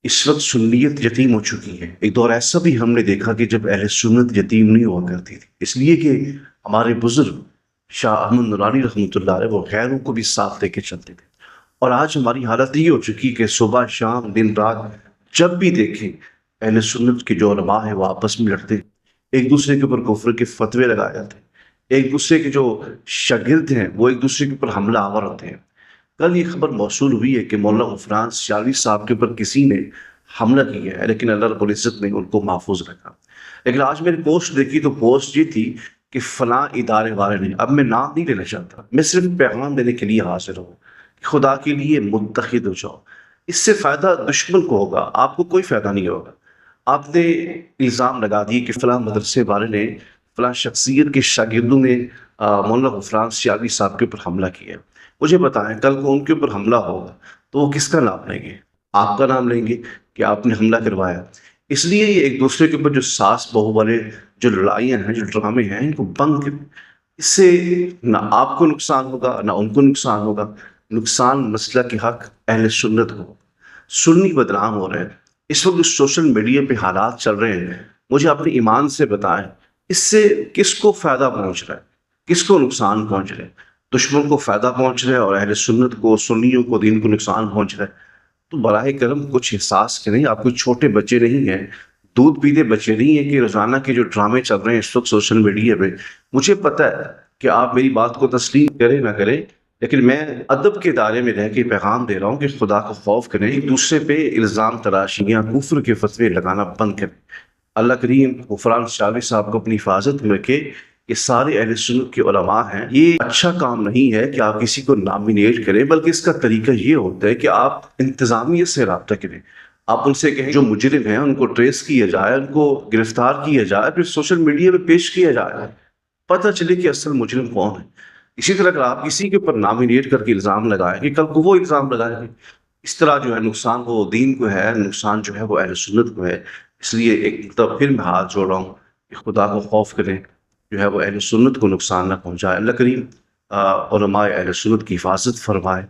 اس وقت سنیت یتیم ہو چکی ہے۔ ایک دور ایسا بھی ہم نے دیکھا کہ جب اہل سنت یتیم نہیں ہوا کرتی تھی، اس لیے کہ ہمارے بزرگ شاہ احمد نورانی رحمۃ اللہ علیہ وہ غیروں کو بھی ساتھ لے کے چلتے تھے۔ اور آج ہماری حالت یہ ہو چکی کہ صبح شام دن رات جب بھی دیکھیں اہل سنت کے جو علماء ہیں وہ آپس میں لڑتے ہیں، ایک دوسرے کے اوپر کفر کے فتوے لگائے جاتے ہیں، ایک دوسرے کے جو شاگرد ہیں وہ ایک دوسرے کے اوپر حملہ آور ہوتے ہیں۔ کل یہ خبر موصول ہوئی ہے کہ مولانا غفران سیالوی صاحب کے اوپر کسی نے حملہ کیا ہے، لیکن اللہ رب العزت نے ان کو محفوظ رکھا۔ لیکن آج میں نے پوسٹ دیکھی تو پوسٹ یہ تھی کہ فلاں ادارے والے نے، اب میں نام نہیں لینا چاہتا، میں صرف پیغام دینے کے لیے حاضر ہوں کہ خدا کے لیے متحد ہو جاؤ۔ اس سے فائدہ دشمن کو ہوگا، آپ کو کوئی فائدہ نہیں ہوگا۔ آپ نے الزام لگا دی کہ فلاں مدرسے والے نے، فلاں شخصیت کے شاگردوں نے مولانا غفران سیالوی صاحب کے اوپر حملہ کیا ہے۔ مجھے بتائیں کل کو ان کے اوپر حملہ ہوگا تو وہ کس کا نام لیں گے؟ آپ کا نام لیں گے کہ آپ نے حملہ کروایا۔ اس لیے یہ ایک دوسرے کے اوپر جو ساس بہو والے جو لڑائیاں ہیں، جو ڈرامے ہیں، ان کو بند کریں۔ اس سے نہ آپ کو نقصان ہوگا نہ ان کو نقصان ہوگا، نقصان مسئلہ کے حق اہل سنت کو۔ سنی بدنام ہو رہے ہیں اس وقت جو سوشل میڈیا پہ حالات چل رہے ہیں، مجھے اپنے ایمان سے بتائیں اس سے کس کو فائدہ پہنچ رہا ہے، کس کو نقصان پہنچ رہا ہے؟ دشمن کو فائدہ پہنچ رہا ہے اور اہل سنت کو، سنیوں کو، دین کو نقصان پہنچ رہا ہے۔ تو براہ کرم کچھ احساس کریں، آپ کوئی چھوٹے بچے نہیں ہیں، دودھ پیتے بچے نہیں ہیں کہ روزانہ کے جو ڈرامے چل رہے ہیں اس وقت سوشل میڈیا پہ۔ مجھے پتہ ہے کہ آپ میری بات کو تسلیم کریں نہ کریں، لیکن میں ادب کے دائرے میں رہ کے پیغام دے رہا ہوں کہ خدا کو خوف کریں، ایک دوسرے پہ الزام تراشیاں، کفر کے فتوے لگانا بند کریں۔ اللہ کریم غفران سیالوی صاحب کو اپنی حفاظت میں رکھے۔ یہ سارے اہل سنت کے علماء ہیں، یہ اچھا کام نہیں ہے کہ آپ کسی کو نامینیٹ کریں، بلکہ اس کا طریقہ یہ ہوتا ہے کہ آپ انتظامیہ سے رابطہ کریں، آپ ان سے کہیں جو مجرم ہیں ان کو ٹریس کیا جائے، ان کو گرفتار کیا جائے، پھر سوشل میڈیا پہ پیش کیا جائے، پتہ چلے کہ اصل مجرم کون ہے۔ اسی طرح اگر آپ کسی کے اوپر نامینیٹ کر کے الزام لگائیں گے، کل کو وہ الزام لگائیں گے، اس طرح جو ہے نقصان وہ دین کو ہے، نقصان جو ہے وہ اہل سنت کو ہے۔ اس لیے ایک دفعہ پھر میں ہاتھ جوڑ رہا ہوں کہ خدا کو خوف کریں، جو ہے وہ اہل سنت کو نقصان نہ پہنچائے۔ اللہ کریم علماء اہل سنت کی حفاظت فرمائے۔